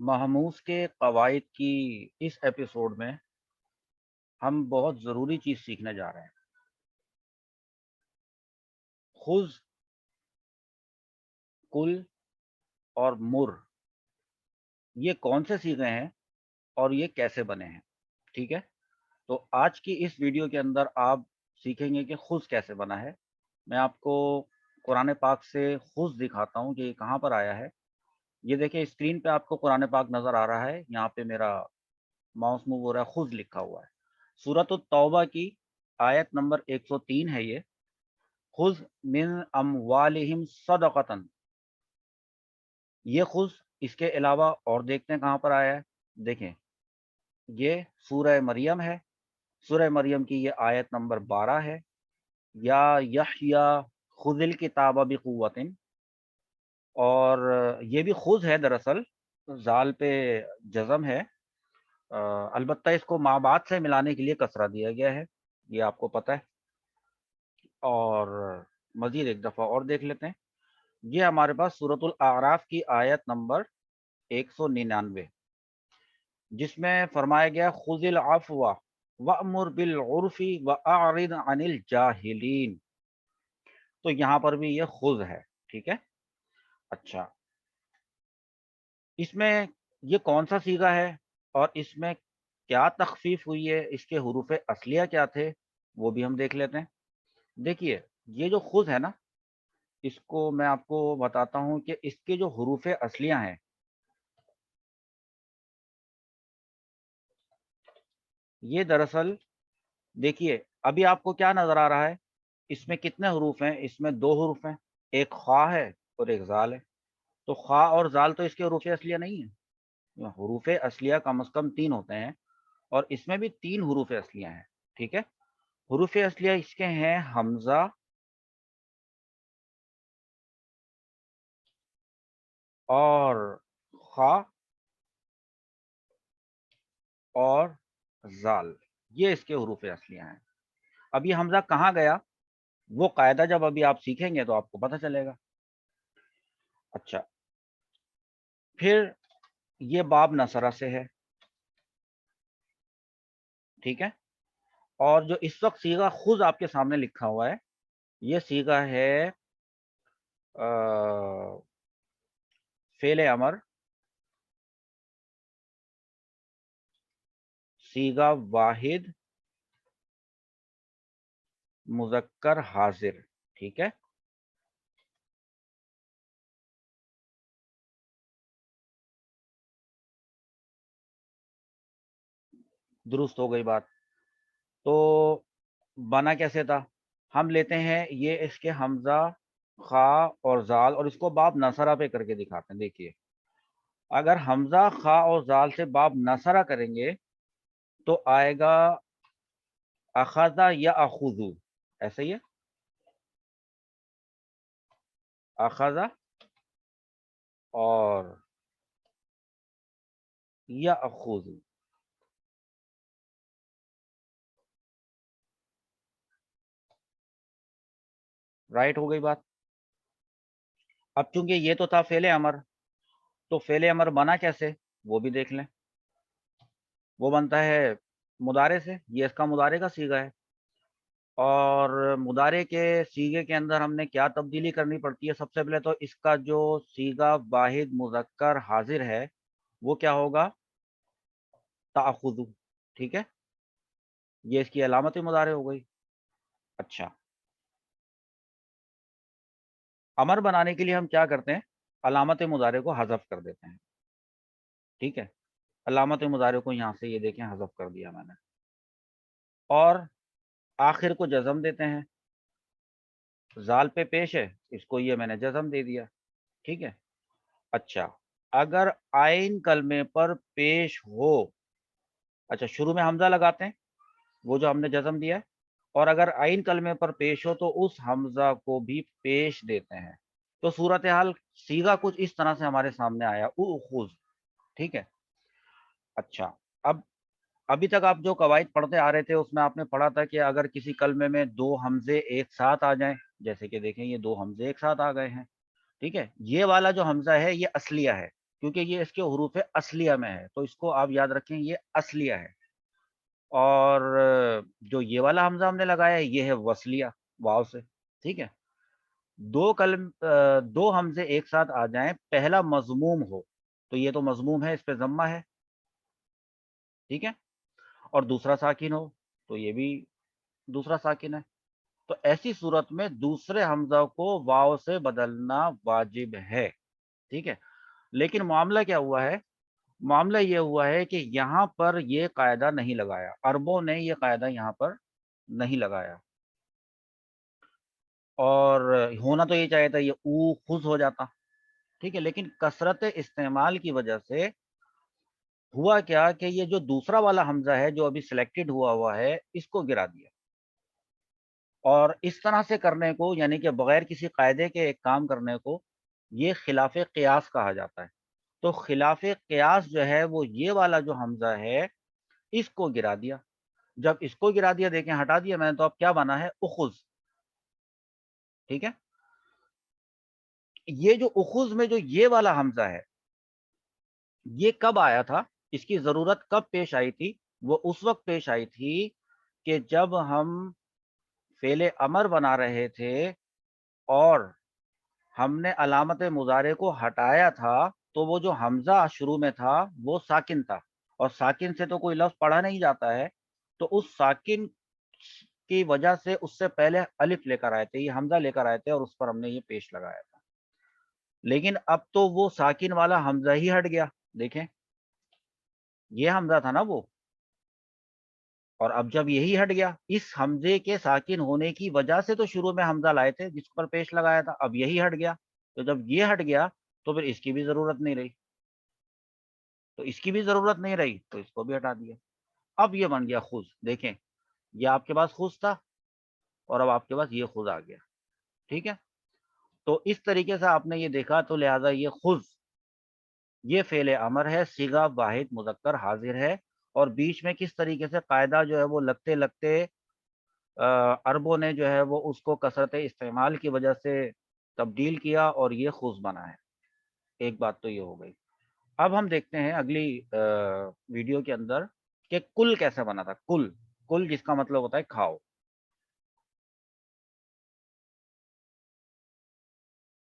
محموز کے قواعد کی اس ایپیسوڈ میں ہم بہت ضروری چیز سیکھنے جا رہے ہیں۔ خذ، کل اور مر یہ کون سے صیغے ہیں اور یہ کیسے بنے ہیں؟ ٹھیک ہے، تو آج کی اس ویڈیو کے اندر آپ سیکھیں گے کہ خذ کیسے بنا ہے۔ میں آپ کو قرآن پاک سے خذ دکھاتا ہوں کہ یہ کہاں پر آیا ہے۔ یہ دیکھیں اسکرین پہ آپ کو قرآن پاک نظر آ رہا ہے، یہاں پہ میرا ماؤس موو ہو رہا ہے، خذ لکھا ہوا ہے۔ سورۃ التوبہ کی آیت نمبر 103 ہے یہ، خذ من اموالہم صدقۃ۔ یہ خذ اس کے علاوہ اور دیکھتے ہیں کہاں پر آیا ہے۔ دیکھیں یہ سورہ مریم ہے، سورہ مریم کی یہ آیت نمبر 12 ہے، یا یحییٰ خذ الکتاب بقوۃ، اور یہ بھی خذ ہے، دراصل زال پہ جزم ہے، البتہ اس کو ماں بعد سے ملانے کے لیے کسرہ دیا گیا ہے، یہ آپ کو پتہ ہے۔ اور مزید ایک دفعہ اور دیکھ لیتے ہیں، یہ ہمارے پاس سورۃ الاعراف کی آیت نمبر 199، جس میں فرمایا گیا خذ العفو وامر بالعرف واعرض عن الجاہلین، تو یہاں پر بھی یہ خذ ہے، ٹھیک ہے۔ اچھا، اس میں یہ کون سا صیغہ ہے اور اس میں کیا تخفیف ہوئی ہے، اس کے حروف اصلیہ کیا تھے، وہ بھی ہم دیکھ لیتے ہیں۔ دیکھیے یہ جو خذ ہے نا، اس کو میں آپ کو بتاتا ہوں کہ اس کے جو حروف اصلیہ ہیں، یہ دراصل دیکھیے ابھی آپ کو کیا نظر آ رہا ہے، اس میں کتنے حروف ہیں؟ اس میں 2 حروف ہیں، ایک خا ہے اور ایک زال ہے۔ تو خا اور زال تو اس کے حروف اصلیہ نہیں ہیں، حروف اصلیہ کم از کم 3 ہوتے ہیں، اور اس میں بھی 3 حروف اصلیہ ہیں، ٹھیک ہے۔ حروف اصلیہ اس کے ہیں حمزہ اور خا اور زال، یہ اس کے حروف اصلیہ ہیں۔ اب یہ حمزہ کہاں گیا، وہ قاعدہ جب ابھی آپ سیکھیں گے تو آپ کو پتہ چلے گا۔ اچھا، پھر یہ باب نصرہ سے ہے، ٹھیک ہے، اور جو اس وقت صیغہ خذ آپ کے سامنے لکھا ہوا ہے، یہ صیغہ ہے فعل امر، صیغہ واحد مذکر حاضر، ٹھیک ہے۔ درست ہو گئی بات۔ تو بنا کیسے تھا؟ ہم لیتے ہیں یہ اس کے حمزہ، خا اور زال، اور اس کو باب نصرہ پہ کر کے دکھاتے ہیں۔ دیکھیے اگر حمزہ، خا اور زال سے باب نصرہ کریں گے تو آئے گا اخذا یا اخذو، ایسے ہی ہے، اخذا اور یا اخذو، رائٹ ہو گئی بات۔ اب چونکہ یہ تو تھا فعل امر، تو فعل امر بنا کیسے وہ بھی دیکھ لیں۔ وہ بنتا ہے مضارع سے، یہ اس کا مضارع کا صیغہ ہے، اور مضارع کے صیغے کے اندر ہم نے کیا تبدیلی کرنی پڑتی ہے؟ سب سے پہلے تو اس کا جو صیغہ واحد مذکر حاضر ہے وہ کیا ہوگا؟ تأخذ، ٹھیک ہے، یہ اس کی علامت مضارع ہو گئی۔ اچھا، امر بنانے کے لیے ہم کیا کرتے ہیں؟ علامت مضارع کو حذف کر دیتے ہیں، ٹھیک ہے۔ علامت مضارع کو یہاں سے یہ دیکھیں حذف کر دیا میں نے، اور آخر کو جزم دیتے ہیں، زال پہ پیش ہے، اس کو یہ میں نے جزم دے دیا، ٹھیک ہے۔ اچھا، اگر آئین کلمے پر پیش ہو، اچھا شروع میں حمزہ لگاتے ہیں وہ جو ہم نے جزم دیا ہے، اور اگر آئین کلمے پر پیش ہو تو اس حمزہ کو بھی پیش دیتے ہیں۔ تو صورتحال صیغہ کچھ اس طرح سے ہمارے سامنے آیا، اخذ، ٹھیک ہے۔ اچھا، اب ابھی تک آپ جو قواعد پڑھتے آ رہے تھے اس میں آپ نے پڑھا تھا کہ اگر کسی کلمے میں 2 حمزے ایک ساتھ آ جائیں، جیسے کہ دیکھیں یہ 2 حمزے ایک ساتھ آ گئے ہیں، ٹھیک ہے، یہ والا جو حمزہ ہے یہ اصلیہ ہے، کیونکہ یہ اس کے حروف اصلیہ میں ہے، تو اس کو آپ یاد رکھیں یہ اصلیہ ہے. اور جو یہ والا حمزہ ہم نے لگایا ہے یہ ہے وصلیہ واو سے. ٹھیک ہے، دو حمزے ایک ساتھ آ جائیں، پہلا مضموم ہو تو یہ تو مضموم ہے، اس پہ ضمہ ہے. ٹھیک ہے، اور دوسرا ساکن ہو تو یہ بھی دوسرا ساکن ہے. تو ایسی صورت میں دوسرے حمزہ کو واو سے بدلنا واجب ہے. ٹھیک ہے، لیکن معاملہ کیا ہوا ہے؟ معاملہ یہ ہوا ہے کہ یہاں پر یہ قاعدہ نہیں لگایا، عربوں نے یہ قاعدہ یہاں پر نہیں لگایا، اور ہونا تو یہ چاہیے تھا یہ او خز ہو جاتا. ٹھیک ہے، لیکن کثرت استعمال کی وجہ سے ہوا کیا کہ یہ جو دوسرا والا حمزہ ہے جو ابھی سلیکٹڈ ہوا ہے اس کو گرا دیا. اور اس طرح سے کرنے کو، یعنی کہ بغیر کسی قاعدے کے ایک کام کرنے کو، یہ خلاف قیاس کہا جاتا ہے. تو خلاف قیاس جو ہے وہ یہ والا جو حمزہ ہے اس کو گرا دیا. جب اس کو گرا دیا، دیکھیں ہٹا دیا میں نے، تو اب کیا بنا ہے؟ اخذ. ٹھیک ہے، یہ جو اخذ میں جو یہ والا حمزہ ہے یہ کب آیا تھا، اس کی ضرورت کب پیش آئی تھی؟ وہ اس وقت پیش آئی تھی کہ جب ہم فعل امر بنا رہے تھے اور ہم نے علامت مضارع کو ہٹایا تھا، تو وہ جو حمزہ شروع میں تھا وہ ساکن تھا، اور ساکن سے تو کوئی لفظ پڑھا نہیں جاتا ہے. تو اس ساکن کی وجہ سے اس سے پہلے الف لے کر آئے تھے، یہ حمزہ لے کر آئے تھے، اور اس پر ہم نے یہ پیش لگایا تھا. لیکن اب تو وہ ساکن والا حمزہ ہی ہٹ گیا. دیکھیں یہ حمزہ تھا نا وہ، اور اب جب یہی ہٹ گیا، اس حمزے کے ساکن ہونے کی وجہ سے تو شروع میں حمزہ لائے تھے جس پر پیش لگایا تھا، اب یہی ہٹ گیا. تو جب یہ ہٹ گیا تو پھر اس کی بھی ضرورت نہیں رہی، تو اس کی بھی ضرورت نہیں رہی تو اس کو بھی ہٹا دیا. اب یہ بن گیا خز. دیکھیں یہ آپ کے پاس خز تھا اور اب آپ کے پاس یہ خز آ گیا. ٹھیک ہے، تو اس طریقے سے آپ نے یہ دیکھا، تو لہٰذا یہ خز یہ فعل امر ہے، صیغہ واحد مذکر حاضر ہے، اور بیچ میں کس طریقے سے قاعدہ جو ہے وہ لگتے لگتے عربوں نے جو ہے وہ اس کو کثرت استعمال کی وجہ سے تبدیل کیا اور یہ خز بنا ہے. ایک بات تو یہ ہو گئی. اب ہم دیکھتے ہیں اگلی ویڈیو کے اندر کہ کل کیسے بنا تھا. کل جس کا مطلب ہوتا ہے کھاؤ.